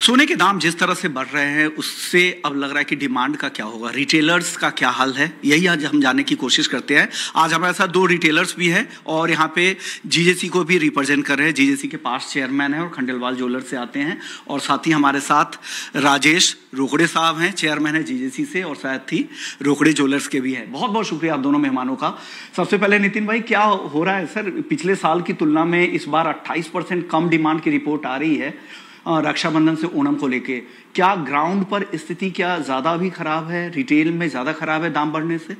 सोने के दाम जिस तरह से बढ़ रहे हैं उससे अब लग रहा है कि डिमांड का क्या होगा, रिटेलर्स का क्या हाल है, यही आज हम जानने की कोशिश करते हैं। आज हमारे साथ दो रिटेलर्स भी हैं और यहाँ पे जीजेसी को भी रिप्रेजेंट कर रहे हैं। जीजेसी के पास चेयरमैन है और खंडेलवाल ज्वेलर्स से आते हैं, और साथ ही हमारे साथ राजेश रोकड़े साहब हैं, चेयरमैन है जीजेसी से, और साथ ही रोकड़े ज्वेलर्स के भी हैं। बहुत बहुत शुक्रिया आप दोनों मेहमानों का। सबसे पहले नितिन भाई, क्या हो रहा है सर, पिछले साल की तुलना में इस बार 28% कम डिमांड की रिपोर्ट आ रही है रक्षाबंधन से ओणम को लेके। क्या ग्राउंड पर स्थिति क्या ज्यादा भी खराब है, रिटेल में ज्यादा खराब है दाम बढ़ने से?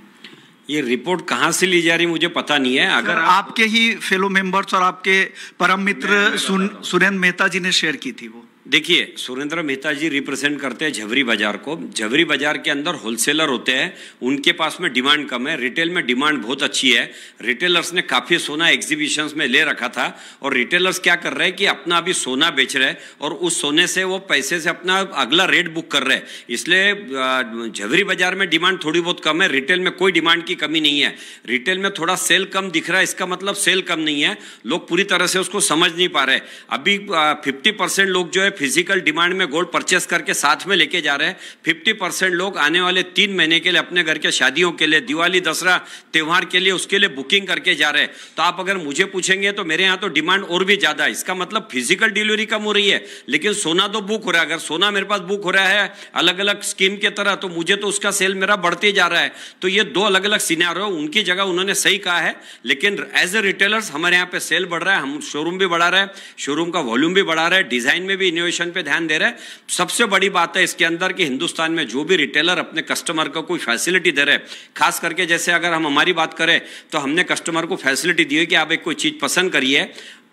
ये रिपोर्ट कहाँ से ली जा रही मुझे पता नहीं है। अगर आपके ही फेलो मेंबर्स और आपके परम मित्र सुरेंद्र मेहता जी ने शेयर की थी। वो देखिए, सुरेंद्र मेहता जी रिप्रेजेंट करते हैं झवरी बाजार को। झवरी बाजार के अंदर होलसेलर होते हैं, उनके पास में डिमांड कम है, रिटेल में डिमांड बहुत अच्छी है। रिटेलर्स ने काफ़ी सोना एग्जीबिशंस में ले रखा था, और रिटेलर्स क्या कर रहे हैं कि अपना अभी सोना बेच रहे हैं और उस सोने से वो पैसे से अपना अगला रेट बुक कर रहे हैं। इसलिए झवरी बाजार में डिमांड थोड़ी बहुत कम है, रिटेल में कोई डिमांड की कमी नहीं है। रिटेल में थोड़ा सेल कम दिख रहा है, इसका मतलब सेल कम नहीं है, लोग पूरी तरह से उसको समझ नहीं पा रहे। अभी 50% लोग जो है फिजिकल डिमांड में गोल्ड परचेस करके साथ में लेके जा रहे हैं। 50% लोग आने वाले 3 महीने के लिए अपने घर के शादियों के लिए, दिवाली दसरा त्यौहार के लिए, उसके लिए बुकिंग करके जा रहे हैं। तो आप अगर मुझे पूछेंगे तो मेरे यहाँ तो डिमांड और भी ज़्यादा है। इसका मतलब फिजिकल डिलीवरी कम हो रही है, लेकिन सोना तो बुक हो रहा है। अगर सोना मेरे पास बुक हो रहा है अलग अलग स्कीम के तरह, तो मुझे तो उसका सेल मेरा बढ़ते जा रहा है। तो ये दो अलग अलग सिनेरियो, उनकी जगह उन्होंने सही कहा है, लेकिन एज ए रिटेलर्स हमारे यहाँ पे सेल बढ़ रहा है, हम शोरूम भी बढ़ा रहे हैं, शोरूम का वॉल्यूम भी बढ़ा रहे हैं, डिजाइन में भी इनोवेशन पे ध्यान दे रहे हैं। सबसे बड़ी बात है इसके अंदर कि हिंदुस्तान में जो भी रिटेलर अपने कस्टमर को कोई फैसिलिटी दे रहे हैं, खास करके जैसे अगर हम हमारी बात करें तो हमने कस्टमर को फैसिलिटी दी है कि आप एक कोई चीज़ पसंद करिए,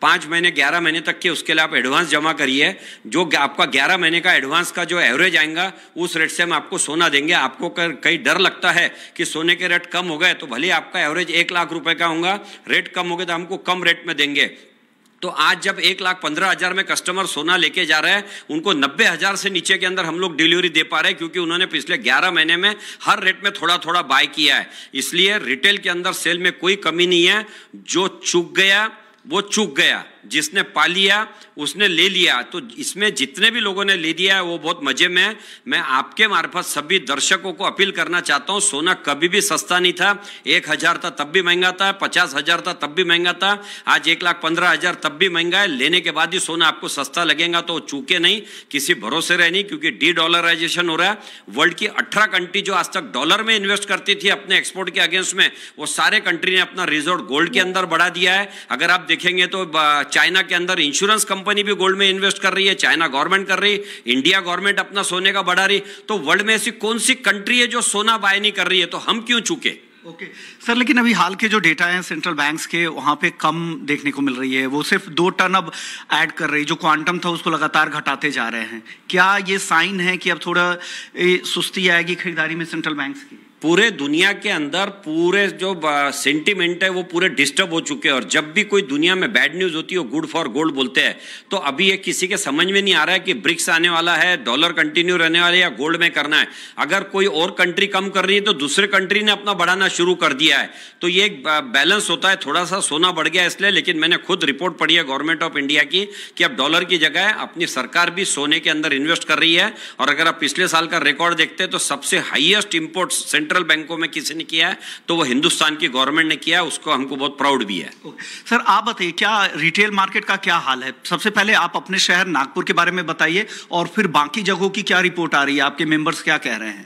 5 महीने 11 महीने तक के उसके लिए आप एडवांस जमा करिए। जो आपका 11 महीने का एडवांस का जो एवरेज आएगा उस रेट से हम आपको सोना देंगे। आपको कहीं डर लगता है कि सोने के रेट कम हो गए, तो भले आपका एवरेज 1 लाख रुपए का होगा, रेट कम हो गए तो हमको कम रेट में देंगे। तो आज जब 1,15,000 में कस्टमर सोना लेके जा रहे हैं, उनको 90,000 से नीचे के अंदर हम लोग डिलीवरी दे पा रहे हैं, क्योंकि उन्होंने पिछले 11 महीने में हर रेट में थोड़ा थोड़ा बाय किया है। इसलिए रिटेल के अंदर सेल में कोई कमी नहीं है। जो चूक गया वो चूक गया, जिसने पा लिया उसने ले लिया। तो इसमें जितने भी लोगों ने ले दिया है वो बहुत मजे में है। मैं आपके मार्फत सभी दर्शकों को अपील करना चाहता हूं, सोना कभी भी सस्ता नहीं था। 1,000 था तब भी महंगा था, 50,000 था तब भी महंगा था, आज 1,15,000 तब भी महंगा है। लेने के बाद ही सोना आपको सस्ता लगेगा, तो चूके नहीं, किसी भरोसे रहे नहीं, क्योंकि डी-डॉलराइजेशन हो रहा है। वर्ल्ड की 18 कंट्री जो आज तक डॉलर में इन्वेस्ट करती थी अपने एक्सपोर्ट के अगेंस्ट में, वो सारे कंट्री ने अपना रिजर्व गोल्ड के अंदर बढ़ा दिया है। अगर आप देखेंगे तो चाइना के अंदर इंश्योरेंस कंपनी भी गोल्ड में इन्वेस्ट कर रही है, चाइना गवर्नमेंट कर रही है, इंडिया गवर्नमेंट अपना सोने का बढ़ा रही। तो वर्ल्ड में ऐसी कौन सी कंट्री है जो सोना बाय नहीं कर रही है? तो हम क्यों चूके? ओके सर, लेकिन अभी हाल के जो डेटा हैं सेंट्रल बैंक्स के, वहाँ पे कम देखने को मिल रही है। वो सिर्फ 2 टन अब ऐड कर रही, जो क्वांटम था उसको लगातार घटाते जा रहे हैं। क्या ये साइन है कि अब थोड़ा सुस्ती आएगी खरीदारी में सेंट्रल बैंक्स की? पूरे दुनिया के अंदर पूरे जो सेंटिमेंट है वो पूरे डिस्टर्ब हो चुके हैं, और जब भी कोई दुनिया में बैड न्यूज़ होती है वो गुड फॉर गोल्ड बोलते हैं। तो अभी ये किसी के समझ में नहीं आ रहा है कि ब्रिक्स आने वाला है, डॉलर कंटिन्यू रहने वाला है, या गोल्ड में करना है। अगर कोई और कंट्री कम कर रही है तो दूसरे कंट्री ने अपना बढ़ाना शुरू कर दिया है। तो ये एक बैलेंस होता है, थोड़ा सा सोना बढ़ गया इसलिए। लेकिन मैंने खुद रिपोर्ट पढ़ी है गवर्नमेंट ऑफ इंडिया की कि अब डॉलर की जगह अपनी सरकार भी सोने के अंदर इन्वेस्ट कर रही है। और अगर आप पिछले साल का रिकॉर्ड देखते हैं तो सबसे हाईएस्ट इंपोर्ट सेंट्रल बैंकों में किसी ने किया है तो वो हिंदुस्तान की गवर्नमेंट ने किया है, उसको हमको बहुत प्राउड भी है। सर आप बताइए, क्या रिटेल मार्केट का क्या हाल है? सबसे पहले आप अपने शहर नागपुर के बारे में बताइए, और फिर बाकी जगहों की क्या रिपोर्ट आ रही है, आपके मेंबर्स क्या कह रहे हैं?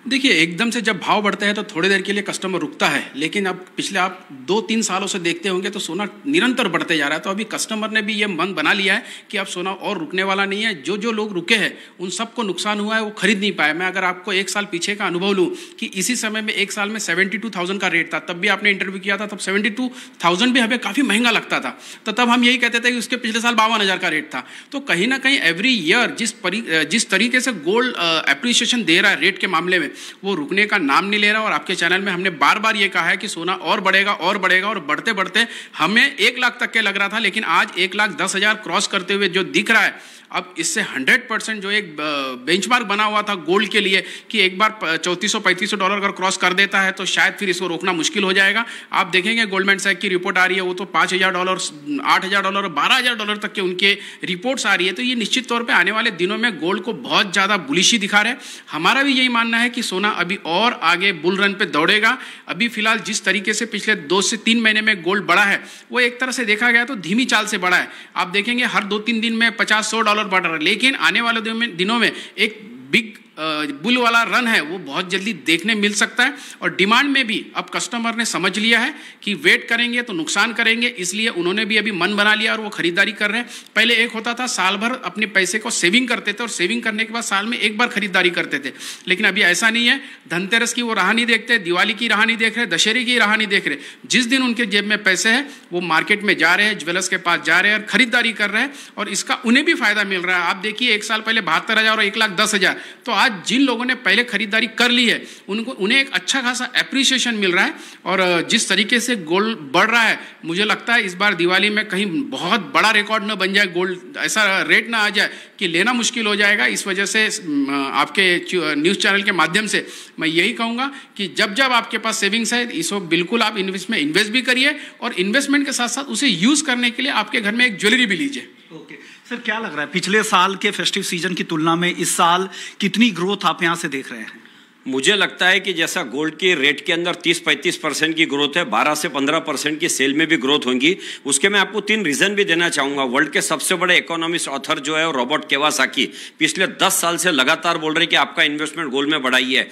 देखिए, एकदम से जब भाव बढ़ते हैं तो थोड़ी देर के लिए कस्टमर रुकता है, लेकिन अब पिछले आप 2-3 सालों से देखते होंगे तो सोना निरंतर बढ़ते जा रहा है। तो अभी कस्टमर ने भी ये मन बना लिया है कि अब सोना और रुकने वाला नहीं है। जो जो लोग रुके हैं उन सबको नुकसान हुआ है, वो खरीद नहीं पाए। मैं अगर आपको 1 साल पीछे का अनुभव लूँ कि इसी समय में 1 साल में 72,000 का रेट था, तब भी आपने इंटरव्यू किया था, तब 72,000 भी हमें काफ़ी महंगा लगता था। तो तब हम यही कहते थे कि उसके पिछले साल 52,000 का रेट था। तो कहीं ना कहीं एवरी ईयर जिस तरीके से गोल्ड एप्रिसिएशन दे रहा है रेट के मामले में, वो रुकने का नाम नहीं ले रहा। और आपके चैनल में हमने बार बार ये कहा है कि सोना और बढ़ेगा और बढ़ेगा, और बढ़ते बढ़ते हमें 1 लाख तक के लग रहा था, लेकिन आज 1,10,000 क्रॉस करते हुए जो दिख रहा है, अब इससे 100% जो एक बेंचमार्क बना हुआ था गोल्ड के लिए कि एक बार $3400-3500 अगर क्रॉस कर देता है तो शायद फिर इसको रोकना मुश्किल हो जाएगा। आप देखेंगे गोल्डमैन सैक की रिपोर्ट आ रही है, वो तो $5000, $8000, $12000 तक के उनके रिपोर्ट्स आ रही है। तो ये निश्चित तौर पे आने वाले दिनों में गोल्ड को बहुत ज़्यादा बुलिश ही दिखा रहे हैं। हमारा भी यही मानना है कि सोना अभी और आगे बुल रन पे दौड़ेगा। अभी फिलहाल जिस तरीके से पिछले 2 से 3 महीने में गोल्ड बढ़ा है वो एक तरह से देखा गया तो धीमी चाल से बढ़ा है। आप देखेंगे हर 2-3 दिन में $50-100 बढ़ रहा है, लेकिन आने वाले दिनों में एक बिग बुल वाला रन है वो बहुत जल्दी देखने मिल सकता है। और डिमांड में भी अब कस्टमर ने समझ लिया है कि वेट करेंगे तो नुकसान करेंगे, इसलिए उन्होंने भी अभी मन बना लिया और वो खरीदारी कर रहे हैं। पहले एक होता था साल भर अपने पैसे को सेविंग करते थे और सेविंग करने के बाद साल में एक बार खरीदारी करते थे, लेकिन अभी ऐसा नहीं है। धनतेरस की वो राह नहीं देखते, दिवाली की राह नहीं देख रहे, दशहरे की राह नहीं देख रहे। जिस दिन उनके जेब में पैसे हैं वो मार्केट में जा रहे हैं, ज्वेलर्स के पास जा रहे हैं और खरीदारी कर रहे हैं और इसका उन्हें भी फायदा मिल रहा है। आप देखिए एक साल पहले 72,000 और 1,10,000, तो आज जिन लोगों ने पहले खरीदारी कर ली है उन्हें एक अच्छा खासा एप्रिसिएशन मिल रहा है। और जिस तरीके से गोल्ड बढ़ रहा है मुझे लगता है इस बार दिवाली में कहीं बहुत बड़ा रिकॉर्ड न बन जाए, गोल्ड ऐसा रेट ना आ जाए कि लेना मुश्किल हो जाएगा। इस वजह से आपके न्यूज़ चैनल के माध्यम से मैं यही कहूँगा कि जब जब आपके पास सेविंग्स है इस वक्त बिल्कुल आप इन्वेस्ट भी करिए और इन्वेस्टमेंट के साथ साथ उसे यूज़ करने के लिए आपके घर में एक ज्वेलरी भी लीजिए। ओके सर, क्या लग रहा है पिछले साल के फेस्टिव सीजन की तुलना में इस साल कितनी ग्रोथ आप यहाँ से देख रहे हैं? मुझे लगता है कि जैसा गोल्ड की रेट के अंदर 30-35% की ग्रोथ है, 12 से 15% की सेल में भी ग्रोथ होगी। उसके मैं आपको 3 रीजन भी देना चाहूँगा। वर्ल्ड के सबसे बड़े इकोनॉमिस्ट ऑथर जो है रॉबर्ट कियोसाकी पिछले 10 साल से लगातार बोल रहे हैं कि आपका इन्वेस्टमेंट गोल्ड में बढ़ाइए।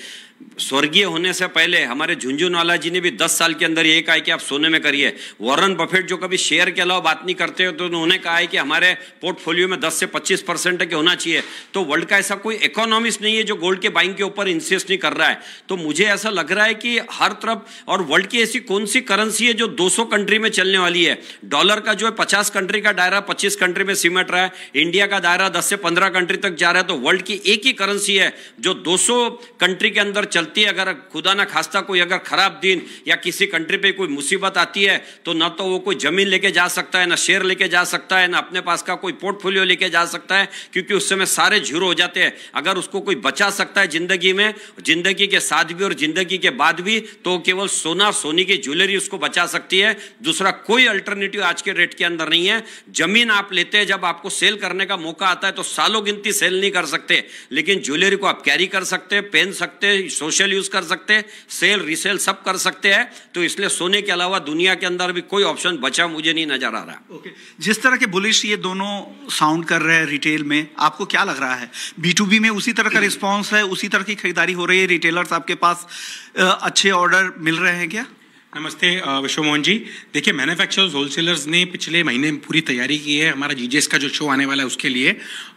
स्वर्गीय होने से पहले हमारे झुंझुनवाला जी ने भी 10 साल के अंदर ये कहा है कि आप सोने में करिए। वॉरेन बफेट जो कभी शेयर के अलावा बात नहीं करते हो तो उन्होंने कहा है कि हमारे पोर्टफोलियो में 10 से 25% के होना चाहिए। तो वर्ल्ड का ऐसा कोई इकोनॉमिस्ट नहीं है जो गोल्ड के बाइंग के ऊपर इंसिस्ट नहीं कर रहा है। तो मुझे ऐसा लग रहा है कि हर तरफ, और वर्ल्ड की ऐसी कौन सी करेंसी है जो 200 कंट्री में चलने वाली है? डॉलर का जो है 50 कंट्री का दायरा 25 कंट्री में सिमट रहा है, इंडिया का दायरा 10 से 15 कंट्री तक जा रहा है। तो वर्ल्ड की एक ही करेंसी है जो 200 कंट्री के अंदर चलती है। अगर खुदा ना खास्ता कोई अगर खराब दिन या किसी कंट्री पे कोई मुसीबत आती है तो ना तो वो कोई जमीन लेके जा सकता है, ना शेयर लेके जा सकता है, ना अपने पास का कोई पोर्टफोलियो लेके जा सकता है, क्योंकि उस समय सारे जीरो हो जाते हैं। अगर उसको कोई बचा सकता है जिंदगी में, जिंदगी के साथ भी और जिंदगी के बाद भी, तो केवल सोना, सोने की ज्वेलरी उसको बचा सकती है। दूसरा कोई अल्टरनेटिव आज के रेट के अंदर नहीं है। जमीन आप लेते हैं, जब आपको सेल करने का मौका आता है तो सालों गिनती सेल नहीं कर सकते, लेकिन ज्वेलरी को आप कैरी कर सकते हैं, पहन सकते हैं, सोशल यूज कर सकते हैं, सेल रीसेल सब कर सकते हैं। तो इसलिए सोने के अलावा दुनिया के अंदर भी कोई ऑप्शन बचा मुझे नहीं नजर आ रहा। ओके, जिस तरह के बुलिश ये दोनों साउंड कर रहे हैं रिटेल में, आपको क्या लग रहा है B2B में उसी तरह का रिस्पांस है, उसी तरह की खरीदारी हो रही है? रिटेलर्स आपके पास अच्छे ऑर्डर मिल रहे हैं क्या? नमस्ते विश्व मोहन जी। देखिए, मैन्युफैक्चरर्स होलसेलर्स ने पिछले महीने पूरी तैयारी की है हमारा GJS का जो शो आने वाला है उसके लिए,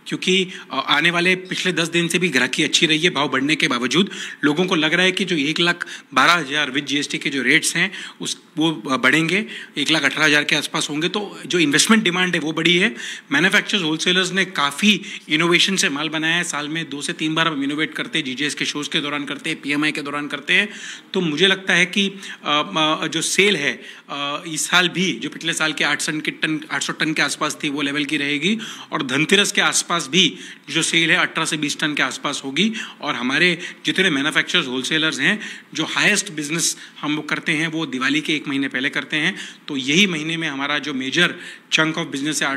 क्योंकि आने वाले पिछले 10 दिन से भी ग्राहकी अच्छी रही है। भाव बढ़ने के बावजूद लोगों को लग रहा है कि जो 1,12,000 विद GST के जो रेट्स हैं वो बढ़ेंगे, 1,18,000 के आसपास होंगे। तो जो इन्वेस्टमेंट डिमांड है वो बढ़ी है। मैन्युफैक्चरर्स होलसेलर्स ने काफ़ी इनोवेशन से माल बनाया है। साल में 2 से 3 बार हम इनोवेट करते हैं, GJS के शोज़ के दौरान करते हैं, PMI के दौरान करते हैं। तो मुझे लगता है कि जो सेल है इस साल भी जो पिछले साल के 800 टन के आसपास थी वो लेवल की रहेगी, और धनतेरस के आसपास भी जो सेल है 18 से 20 टन के आसपास होगी। और हमारे जितने मैन्युफैक्चरर्स होलसेलर्स हैं, जो हाईएस्ट बिजनेस हम करते हैं वो दिवाली के 1 महीने पहले करते हैं। तो यही महीने में हमारा जो मेजर चंक ऑफ बिजनेस है,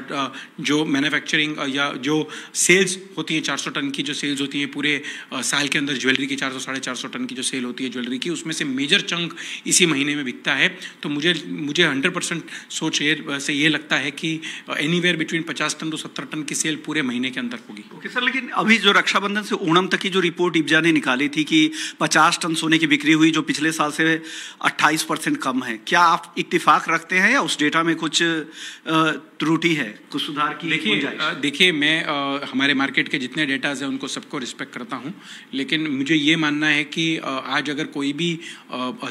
जो मैन्युफैक्चरिंग या जो सेल्स होती है 400 टन की जो सेल्स होती है पूरे साल के अंदर, ज्वेलरी की 400-450 टन की जो सेल होती है ज्वेलरी की, उसमें से मेजर चंक इसी महीने में बिकता है। तो मुझे 100% सोच से ये लगता है कि anywhere between 50 ton to 70 ton की सेल पूरे महीने के अंदर होगी। ओके सर, लेकिन अभी जो रक्षाबंधन से ओणम तक की जो रिपोर्ट इब्जा ने निकाली थी कि 50 टन सोने की बिक्री हुई, जो पिछले साल से 28% कम है, क्या आप इत्तेफाक रखते हैं या उस डेटा में कुछ त्रुटि है, कुछ सुधार की? देखिए मैं हमारे मार्केट के जितने डेटाज हैं उनको सबको रिस्पेक्ट करता हूं, लेकिन मुझे ये मानना है कि आज अगर कोई भी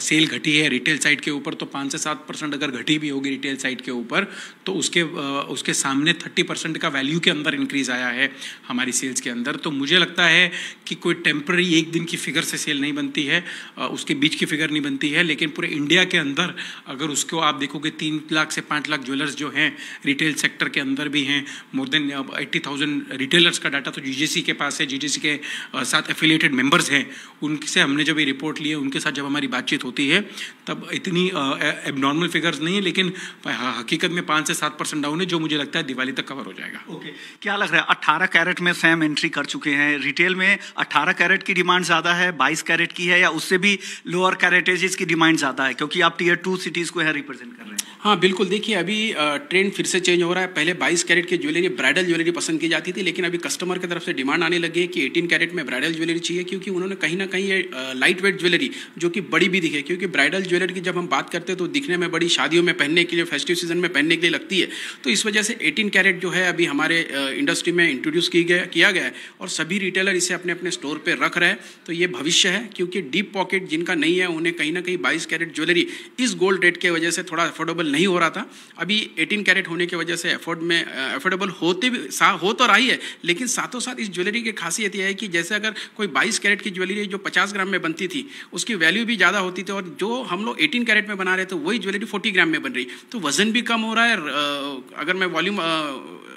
सेल घटी है रिटेल साइड के ऊपर तो 5 से 7% अगर घटी भी होगी रिटेल साइड के ऊपर, तो उसके सामने 30% का वैल्यू के अंदर इंक्रीज आया है हमारी सेल्स के अंदर। तो मुझे लगता है कि कोई टेम्पररी एक दिन की फिगर से सेल नहीं बनती है, उसके बीच की फिगर नहीं बनती है, लेकिन पूरे इंडिया के अंदर अगर उसको आप देखोगे 3 लाख से 5 लाख ज्वेलर्स जो हैं रिटेल सेक्टर के अंदर भी हैं, मोर देन 80,000 रिटेलर्स का डाटा तो जीजेसी के पास है, जीजेसी के साथ एफिलिएटेड मेंबर्स हैं, उनसे हमने जब ये रिपोर्ट ली है, उनके साथ जब हमारी बातचीत होती है तब इतनी एबनॉर्मल फिगर्स नहीं है, लेकिन हकीकत में 5 से 7% डाउन है, जो मुझे लगता है दिवाली तक कवर हो जाएगा। ओके, क्या लग रहा है 18 कैरेट में सैम एंट्री कर चुके हैं, रिटेल में 18 कैरेट की डिमांड ज़्यादा है, 22 कैरेट की है, या उससे भी लोअर कैरेटेजेस की डिमांड ज़्यादा है, क्योंकि आप टीयर 2 सिटीज़ को यहाँ रिप्रेजेंट कर रहे हैं? हाँ बिल्कुल, देखिए अभी ट्रेंड फिर से चेंज हो रहा है। पहले 22 कैरेट की ज्वेलरी, ब्राइडल ज्वेलरी पसंद की जाती थी, लेकिन अभी कस्टमर की तरफ से डिमांड आने लगी है कि 18 कैरेट में ब्राइडल ज्वेलरी चाहिए, क्योंकि उन्होंने कहीं ना कहीं ये लाइट वेट ज्वेलरी जो कि बड़ी भी दिखे, क्योंकि ब्राइडल ज्वेलरी की जब हम बात करते हैं तो दिखने में बड़ी, शादियों में पहनने के लिए, फेस्टिव सीजन में पहनने के लिए लगती है, तो इस वजह से 18 कैरेट जो है अभी हमारे इंडस्ट्री में इंट्रोड्यूस किया गया है और सभी रिटेलर इसे अपने अपने स्टोर पर रख रहे हैं। तो ये भविष्य है, क्योंकि डीप पॉकेट जिनका नहीं है उन्हें कहीं ना कहीं 22 कैरेट ज्वेलरी इस गोल्ड रेट के वजह से थोड़ा अफोर्डेबल नहीं हो रहा था। अभी 18 कैरेट होने की वजह से अफोर्डेबल हो तो रही है, लेकिन साथों साथ इस ज्वेलरी की खासियत यह है कि जैसे अगर कोई 22 कैरेट की ज्वेलरी जो 50 ग्राम में बनती थी उसकी वैल्यू भी ज़्यादा होती थी, और जो हम लोग 18 कैरेट में बना रहे थे वही ज्वेलरी 40 ग्राम में बन रही, तो वजन भी कम हो रहा है। अगर मैं वॉल्यूम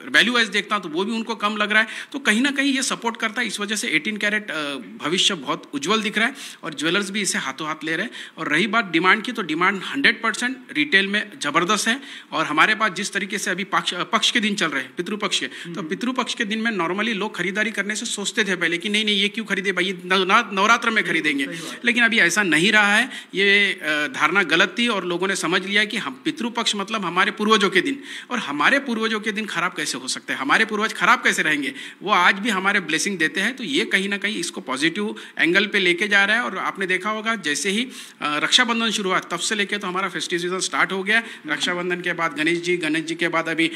वैल्यू वाइज देखता हूं तो वो भी उनको कम लग रहा है, तो कहीं ना कहीं ये सपोर्ट करता है। इस वजह से 18 कैरेट भविष्य बहुत उज्जवल दिख रहा है और ज्वेलर्स भी इसे हाथों हाथ ले रहे हैं। और रही बात डिमांड की, तो डिमांड 100% रिटेल में ज़बरदस्त है। और हमारे पास जिस तरीके से अभी पक्ष के दिन चल रहे हैं, पितृपक्ष के, तो पितृपक्ष के दिन में नॉर्मली लोग खरीदारी करने से सोचते थे पहले कि नहीं ये क्यों खरीदे भाई, नवरात्र में खरीदेंगे, लेकिन अभी ऐसा नहीं रहा है। ये धारणा गलत थी और लोगों ने समझ लिया कि हम पितृपक्ष मतलब हमारे पूर्वजों के दिन, और हमारे पूर्वजों के दिन खराब कैसे हो सकते हैं, हमारे पूर्वज खराब कैसे रहेंगे, वो आज भी हमारे ब्लेसिंग देते हैं। तो ये कहीं ना कहीं इसको पॉजिटिव एंगल पे लेके जा रहा है। और आपने देखा होगा जैसे ही रक्षाबंधन शुरू हुआ तब से लेके तो हमारा फेस्टिव सीजन स्टार्ट हो गया। रक्षाबंधन के बाद गणेश जी के बाद अभी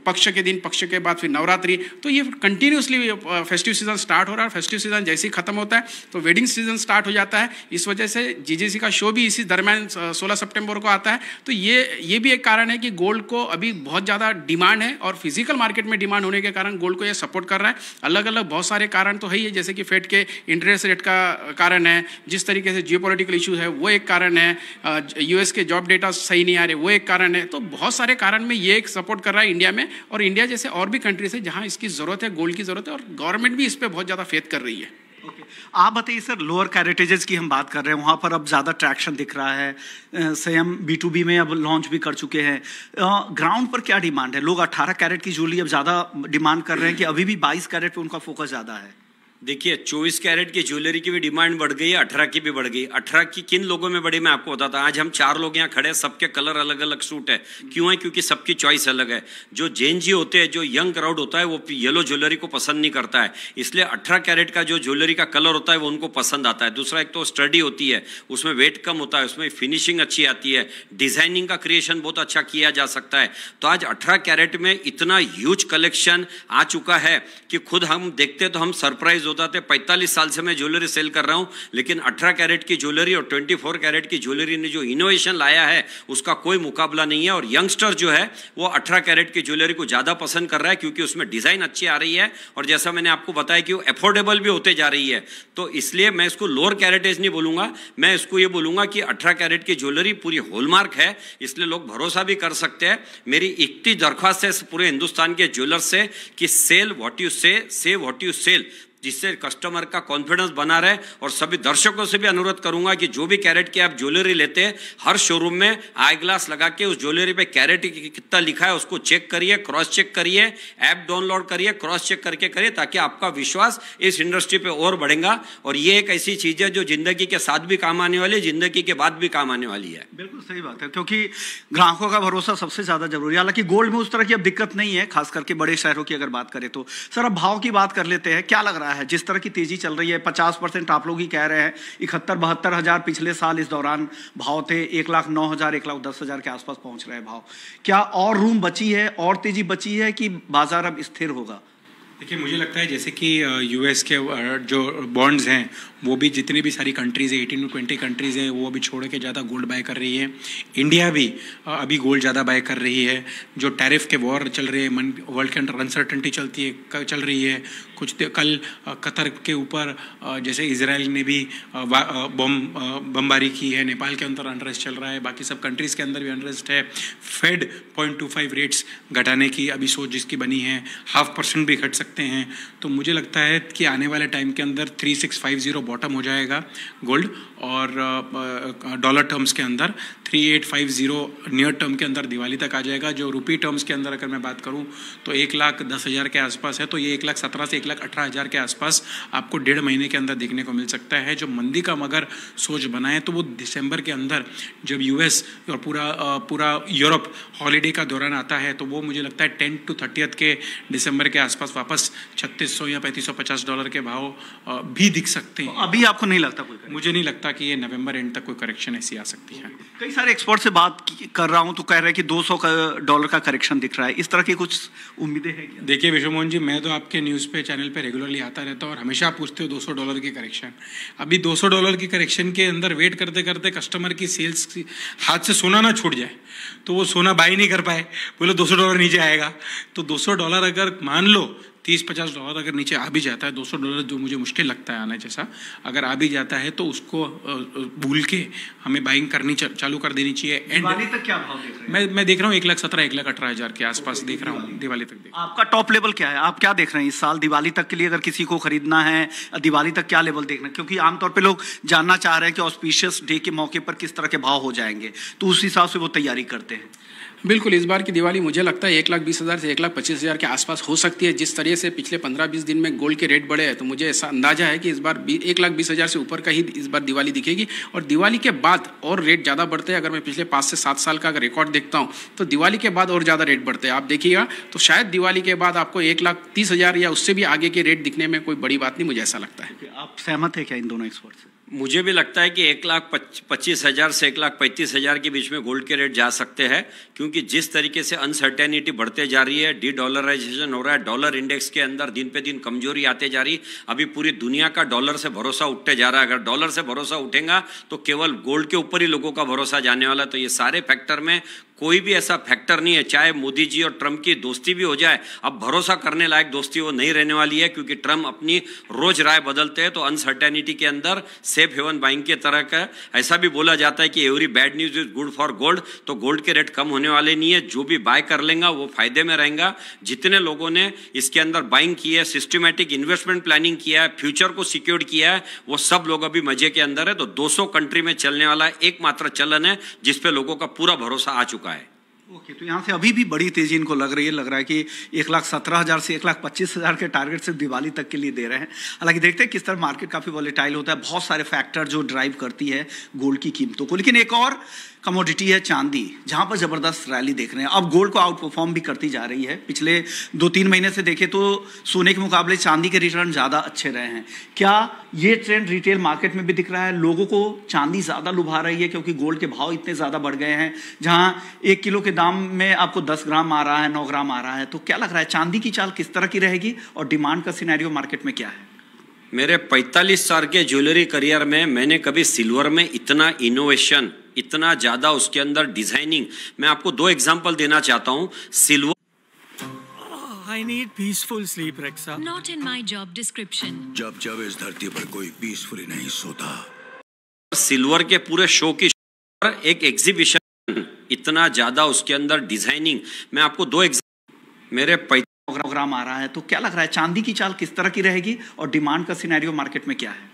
पक्ष के दिन, पक्ष के बाद फिर नवरात्रि, तो ये कंटिन्यूसली फेस्टिव सीजन स्टार्ट हो रहा है। फेस्टिव सीजन जैसे ही खत्म होता है तो वेडिंग सीजन स्टार्ट हो जाता है। इस वजह से जीजेसी का शो भी इसी दरम्यान 16 सितंबर को आता है। तो ये भी एक कारण है कि गोल्ड को अभी बहुत ज़्यादा डिमांड है और फिजिकल मार्केट में डिमांड होने के कारण गोल्ड को ये सपोर्ट कर रहा है। अलग अलग बहुत सारे कारण तो है ही है, जैसे कि फेड के इंटरेस्ट रेट का कारण है, जिस तरीके से जियोपॉलिटिकल इशू है वो एक कारण है, यूएस के जॉब डेटा सही नहीं आ रहे वो एक कारण है। तो बहुत सारे कारण में ये एक सपोर्ट कर रहा है इंडिया में, और इंडिया जैसे और भी कंट्रीज है जहाँ इसकी ज़रूरत है, गोल्ड की ज़रूरत है, और गवर्नमेंट भी इस पर बहुत ज़्यादा फेथ कर रही है। आप बताइए सर, लोअर कैरेटेजेस की हम बात कर रहे हैं, वहाँ पर अब ज़्यादा ट्रैक्शन दिख रहा है, स्वयं B2B में अब लॉन्च भी कर चुके हैं। ग्राउंड पर क्या डिमांड है? लोग 18 कैरेट की ज्वेलरी अब ज़्यादा डिमांड कर रहे हैं कि अभी भी 22 कैरेट पे उनका फोकस ज़्यादा है? देखिए 24 कैरेट की ज्वेलरी की भी डिमांड बढ़ गई है, 18 की भी बढ़ गई। 18 की किन लोगों में बढ़ी मैं आपको बताता हूँ। आज हम 4 लोग यहाँ खड़े हैं, सबके कलर अलग अलग सूट है। क्यों है? क्योंकि सबकी चॉइस अलग है। जो जेन जी होते हैं, जो यंग क्राउड होता है, वो येलो ज्वेलरी को पसंद नहीं करता है, इसलिए 18 कैरेट का जो ज्वेलरी का कलर होता है वो उनको पसंद आता है। दूसरा, एक तो स्टडी होती है, उसमें वेट कम होता है, उसमें फिनिशिंग अच्छी आती है, डिजाइनिंग का क्रिएशन बहुत अच्छा किया जा सकता है। तो आज 18 कैरेट में इतना ह्यूज कलेक्शन आ चुका है कि खुद हम देखते तो हम सरप्राइज होता थे। 45 साल से मैं ज्वेलरी सेल कर रहा हूं, लेकिन 18 कैरेट की ज्वेलरी और 24 कैरेट की ज्वेलरी ने जो इनोवेशन लाया है उसका कोई मुकाबला नहीं है। और यंगस्टर जो है वो 18 कैरेट की ज्वेलरी को ज़्यादा पसंद कर रहा है, क्योंकि उसमें डिज़ाइन अच्छी आ रही है और जैसा मैंने आपको बताया कि वो अफोर्डेबल भी होते जा रही है। तो इसलिए मैं इसको लोअर कैरेटेज नहीं बोलूँगा, मैं इसको ये बोलूँगा कि 18 कैरेट की ज्वेलरी पूरी हॉलमार्क है, इसलिए लोग भरोसा भी कर सकते हैं। मेरी इकट्ठी दरख्वास्त है पूरे हिंदुस्तान के ज्वेलर्स से कि सेल व्हाट यू से व्हाट यू सेल, जिससे कस्टमर का कॉन्फिडेंस बना रहे। और सभी दर्शकों से भी अनुरोध करूंगा कि जो भी कैरेट की आप ज्वेलरी लेते हैं, हर शोरूम में आई ग्लास लगा के उस ज्वेलरी पे कैरेट कितना लिखा है उसको चेक करिए, क्रॉस चेक करिए, ऐप डाउनलोड करिए, क्रॉस चेक करके करिए, ताकि आपका विश्वास इस इंडस्ट्री पे और बढ़ेगा। और ये एक ऐसी चीज है जो जिंदगी के साथ भी काम आने वाली है, जिंदगी के बाद भी काम आने वाली है। बिल्कुल सही बात है, क्योंकि ग्राहकों का भरोसा सबसे ज्यादा जरूरी है। हालांकि गोल्ड में उस तरह की अब दिक्कत नहीं है, खास करके बड़े शहरों की अगर बात करें तो। सर अब भाव की बात कर लेते हैं, क्या लग रहा है जिस तरह की तेजी चल रही है? 50% आप लोग ही कह रहे हैं, 71-72 हजार पिछले साल इस दौरान भाव थे, 1,09,000 1,10,000 के आसपास पहुंच रहे हैं भाव। क्या और रूम बची है, और तेजी बची है कि बाजार अब स्थिर होगा? देखिए, मुझे लगता है जैसे कि यूएस के जो बॉन्ड्स हैं वो भी जितनी भी सारी कंट्रीज़ है 18 to 20 कंट्रीज़ हैं वो अभी छोड़ के ज़्यादा गोल्ड बाय कर रही है। इंडिया भी अभी गोल्ड ज़्यादा बाय कर रही है। जो टैरिफ के वॉर चल रहे हैं, वर्ल्ड के अंदर अनसर्टेनिटी चल रही है। कल कतर के ऊपर जैसे इजराइल ने भी बमबारी की है, नेपाल के अंदर अनरेस्ट चल रहा है, बाकी सब कंट्रीज़ के अंदर भी अनरेस्ट है। फेड 0.25 रेट्स घटाने की अभी सोच जिसकी बनी है, 0.5% भी घट सकते हैं। तो मुझे लगता है कि आने वाले टाइम के अंदर 3650 बॉटम हो जाएगा गोल्ड, और डॉलर टर्म्स के अंदर 3850 नियर टर्म के अंदर दिवाली तक आ जाएगा। जो रुपी टर्म्स के अंदर अगर मैं बात करूं तो 1,10,000 के आसपास है, तो ये 1,17,000 से 1,18,000 के आसपास आपको 1.5 महीने के अंदर देखने को मिल सकता है। जो मंदी का मगर सोच बनाए तो वो दिसंबर के अंदर जब यूएस और पूरा यूरोप हॉलीडे का दौरान आता है तो वो मुझे लगता है 10 to 30 के दिसंबर के आसपास वापस 3600 या $3550 के भाव भी दिख सकते हैं। अभी आपको नहीं लगता कोई? मुझे नहीं लगता कि ये नवंबर एंड तक कोई करेक्शन ऐसी आ सकती है। कई सारे एक्सपर्ट से बात कर रहा हूं तो कह रहे हैं कि $200 का करेक्शन दिख रहा है। इस तरह की कुछ उम्मीदें हैं क्या? देखिए विश्व मोहन जी, मैं तो आपके न्यूज़ पे चैनल पे रेगुलरली आता रहता हूँ और हमेशा पूछते हो $200 की करेक्शन। अभी $200 की करेक्शन के अंदर वेट करते करते कस्टमर की सेल्स हाथ से सोना ना छूट जाए तो वो सोना बाई नहीं कर पाए, बोले $200 नीचे आएगा। तो $200 अगर मान लो $30-50 अगर नीचे आ भी जाता है, $200 जो मुझे मुश्किल लगता है आने जैसा, अगर आ भी जाता है तो उसको भूल के हमें बाइंग करनी चालू कर देनी चाहिए। दिवाली तक क्या भाव देख रहे हैं? मैं देख रहा हूँ 1,17,000 1,18,000 के आसपास देख रहा हूँ दिवाली तक। आपका टॉप लेवल क्या है? आप क्या देख रहे हैं इस साल दिवाली तक के लिए? अगर किसी को खरीदना है दिवाली तक क्या लेवल देखना है? क्योंकि आमतौर पर लोग जानना चाह रहे हैं कि ऑस्पिशियस डे के मौके पर किस तरह के भाव हो जाएंगे, तो उस हिसाब से वो तैयारी करते हैं। बिल्कुल, इस बार की दिवाली मुझे लगता है 1,20,000 से 1,25,000 के आसपास हो सकती है। जिस तरह से पिछले 15-20 दिन में गोल्ड के रेट बढ़े हैं तो मुझे ऐसा अंदाजा है कि इस बार 1,20,000 से ऊपर का ही इस बार दिवाली दिखेगी। और दिवाली के बाद और रेट ज़्यादा बढ़ते हैं। अगर मैं पिछले 5 से 7 साल का अगर रिकॉर्ड देखता हूँ तो दिवाली के बाद और ज़्यादा रेट बढ़ते हैं। आप देखिएगा तो शायद दिवाली के बाद आपको 1,30,000 या उससे भी आगे के रेट दिखने में कोई बड़ी बात नहीं, मुझे ऐसा लगता है। आप सहमत है क्या इन दोनों एक्सपर्ट से? मुझे भी लगता है कि 1,25,000 से 1,35,000 के बीच में गोल्ड के रेट जा सकते हैं, क्योंकि जिस तरीके से अनसर्टेनिटी बढ़ते जा रही है, डी-डॉलराइजेशन हो रहा है, डॉलर इंडेक्स के अंदर दिन पे दिन कमजोरी आते जा रही। अभी पूरी दुनिया का डॉलर से भरोसा उठते जा रहा है। अगर डॉलर से भरोसा उठेगा तो केवल गोल्ड के ऊपर ही लोगों का भरोसा जाने वाला। तो ये सारे फैक्टर में कोई भी ऐसा फैक्टर नहीं है, चाहे मोदी जी और ट्रम्प की दोस्ती भी हो जाए, अब भरोसा करने लायक दोस्ती वो नहीं रहने वाली है, क्योंकि ट्रम्प अपनी रोज राय बदलते हैं। तो अनसर्टेनिटी के अंदर सेफ हेवन बाइंग के तरह का ऐसा भी बोला जाता है कि every bad news is good for gold. तो गोल्ड के रेट कम होने वाले नहीं है। जो भी बाय कर लेगा वो फायदे में रहेगा। जितने लोगों ने इसके अंदर बाइंग की है, सिस्टमेटिक इन्वेस्टमेंट प्लानिंग किया है, फ्यूचर को सिक्योर्ड किया है, वो सब लोग अभी मजे के अंदर है। तो 200 कंट्री में चलने वाला एकमात्र चलन है जिसपे लोगों का पूरा भरोसा आ चुका है। ओके, तो यहाँ से अभी भी बड़ी तेजी इनको लग रहा है कि 1,17,000 से 1,25,000 के टारगेट से दिवाली तक के लिए दे रहे हैं। हालांकि देखते हैं किस तरह मार्केट काफ़ी वॉलेटाइल होता है, बहुत सारे फैक्टर जो ड्राइव करती है गोल्ड की कीमतों को। लेकिन एक और कमोडिटी है चांदी, जहां पर जबरदस्त रैली देख रहे हैं। अब गोल्ड को आउट परफॉर्म भी करती जा रही है। पिछले 2-3 महीने से देखें तो सोने के मुकाबले चांदी के रिटर्न ज़्यादा अच्छे रहे हैं। क्या ये ट्रेंड रिटेल मार्केट में भी दिख रहा है? लोगों को चांदी ज़्यादा लुभा रही है क्योंकि गोल्ड के भाव इतने ज़्यादा बढ़ गए हैं, जहां 1 किलो के दाम में आपको 10 ग्राम आ रहा है, 9 ग्राम आ रहा है। तो क्या लग रहा है चांदी की चाल किस तरह की रहेगी और डिमांड का सिनेरियो मार्केट में क्या है? मेरे 45 साल के ज्वेलरी करियर में मैंने कभी सिल्वर में इतना इनोवेशन, इतना ज्यादा उसके अंदर डिजाइनिंग, मैं आपको 2 एग्जांपल देना चाहता हूं। Silver I need peaceful sleep, Rexa. Not in my job description. जब इस धरती पर कोई पीसफुली नहीं सोता। सिल्वर के पूरे शो की एक एग्जीबिशन, इतना ज्यादा उसके अंदर डिजाइनिंग, मैं आपको 2 एग्जांपल। मेरे प्रोग्राम आ रहा है, तो क्या लग रहा है चांदी की चाल किस तरह की रहेगी और डिमांड का सिनेरियो मार्केट में क्या है?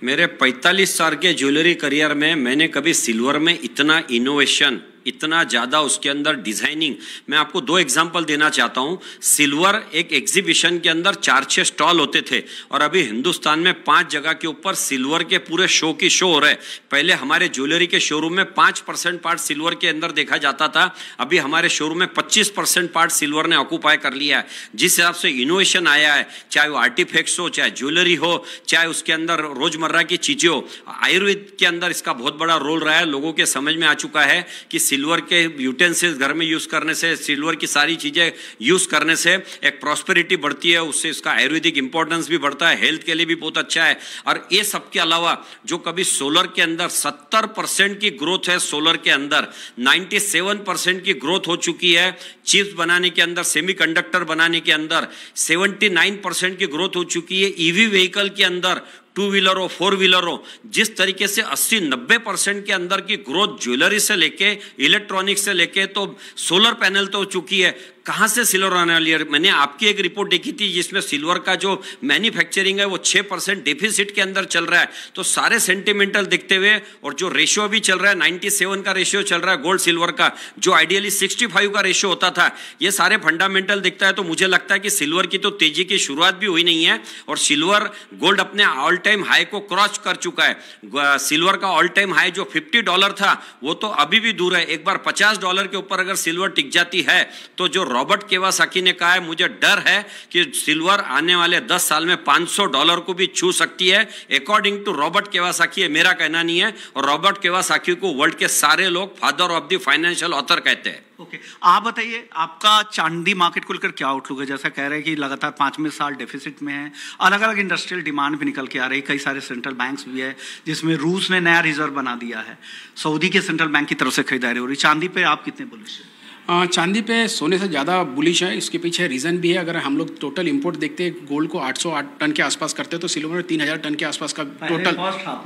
मेरे 45 साल के ज्वेलरी करियर में मैंने कभी सिल्वर में इतना इनोवेशन, इतना ज्यादा उसके अंदर डिजाइनिंग, मैं आपको 2 एग्जांपल देना चाहता हूं। सिल्वर एक एग्जीबिशन के अंदर 4-6 स्टॉल होते थे और अभी हिंदुस्तान में 5 जगह के ऊपर सिल्वर के पूरे शो की शो हो रहे। पहले हमारे ज्वेलरी के शोरूम में 5% पार्ट सिल्वर के अंदर देखा जाता था, अभी हमारे शोरूम में 25% पार्ट सिल्वर ने ऑक्यूपाई कर लिया है। जिस हिसाब से इनोवेशन आया है, चाहे वो आर्टिफैक्ट्स हो, चाहे ज्वेलरी हो, चाहे उसके अंदर रोजमर्रा की चीजें हो, आयुर्वेद के अंदर इसका बहुत बड़ा रोल रहा है। लोगों के समझ में आ चुका है कि सिल्वर के यूटेंसिल्स घर में यूज करने से, सिल्वर की सारी चीजें यूज करने से एक प्रॉस्पेरिटी बढ़ती है, उससे इसका आयुर्वेदिक इंपॉर्टेंस भी बढ़ता है, हेल्थ के लिए भी बहुत अच्छा है। और ये सब के अलावा जो कभी सोलर के अंदर 70% की ग्रोथ है, सोलर के अंदर 97% की ग्रोथ हो चुकी है, चिप्स बनाने के अंदर, सेमीकंडक्टर बनाने के अंदर 79% की ग्रोथ हो चुकी है, ईवी व्हीकल के अंदर, टू व्हीलर हो, फोर व्हीलर हो, जिस तरीके से 80-90% के अंदर की ग्रोथ ज्वेलरी से लेके इलेक्ट्रॉनिक्स से लेके तो सोलर पैनल तो हो चुकी है। कहां से सिल्वर आने वाली है? मैंने आपकी एक रिपोर्ट देखी थी जिसमें सिल्वर का जो मैन्युफैक्चरिंग है वो 6% डेफिसिट के अंदर चल रहा है। तो सारे सेंटिमेंटल दिखते हुए और जो रेशियो भी चल रहा है 97 का रेशियो चल रहा है गोल्ड सिल्वर का, जो आइडियली 65 का रेशियो होता था, ये सारे फंडामेंटल दिखता है। तो मुझे लगता है कि सिल्वर की तो तेजी की शुरुआत भी हुई नहीं है और सिल्वर गोल्ड अपने ऑल टाइम हाई को क्रॉस कर चुका है। सिल्वर का ऑल टाइम हाई जो $50 था वो तो अभी भी दूर है। एक बार $50 के ऊपर अगर सिल्वर टिक जाती है तो जो रॉबर्ट केवासाकी ने कहा है, मुझे डर है कि सिल्वर आने वाले 10 साल में $500 को भी छू सकती है, अकॉर्डिंग टू रॉबर्ट केवासाकी। है मेरा कहना नहीं है, और रॉबर्ट केवासाकी को वर्ल्ड के सारे लोग father of the financial author कहते हैं। ओके, आप बताइए आपका चांदी मार्केट को लेकर क्या आउटलुक है? जैसा कह रहे हैं कि लगातार 5वें साल डेफिसिट में है, अलग अलग इंडस्ट्रियल डिमांड भी निकल के आ रही है, कई सारे सेंट्रल बैंक्स भी है, जिसमें रूस ने नया रिजर्व बना दिया है, सऊदी के सेंट्रल बैंक की तरफ से खरीदारी हो रही। चांदी पे आप कितने बुलिश हैं? चांदी पे सोने से ज़्यादा बुलिश है। इसके पीछे रीज़न भी है। अगर हम लोग टोटल इंपोर्ट देखते हैं, गोल्ड को 808 टन के आसपास करते हैं, तो सिल्वर में 3000 टन के आसपास का टोटल।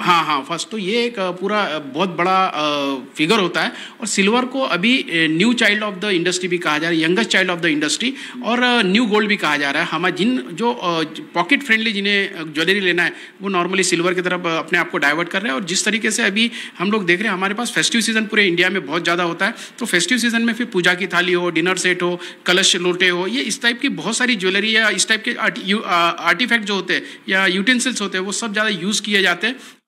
हाँ, फर्स्ट तो ये एक पूरा बहुत बड़ा फिगर होता है। और सिल्वर को अभी new child of the industry भी कहा जा रहा है, youngest child of the industry, और न्यू गोल्ड भी कहा जा रहा है। हमारे जो पॉकेट फ्रेंडली जिन्हें ज्वेलरी लेना है वो नॉर्मली सिल्वर की तरफ अपने आप को डाइवर्ट कर रहे हैं। और जिस तरीके से अभी हम लोग देख रहे हैं, हमारे पास फेस्टिव सीजन पूरे इंडिया में बहुत ज़्यादा होता है, तो फेस्टिव सीजन में फिर पूजा की थाली हो, डिनर सेट हो, कलश लोटे हो, ये इस टाइप की बहुत सारी ज्वेलरी या इस टाइप के आर्टिफैक्ट जो होते हैं या यूटेंसिल्स होते हैं वो सब ज़्यादा यूज़ किए जाते हैं।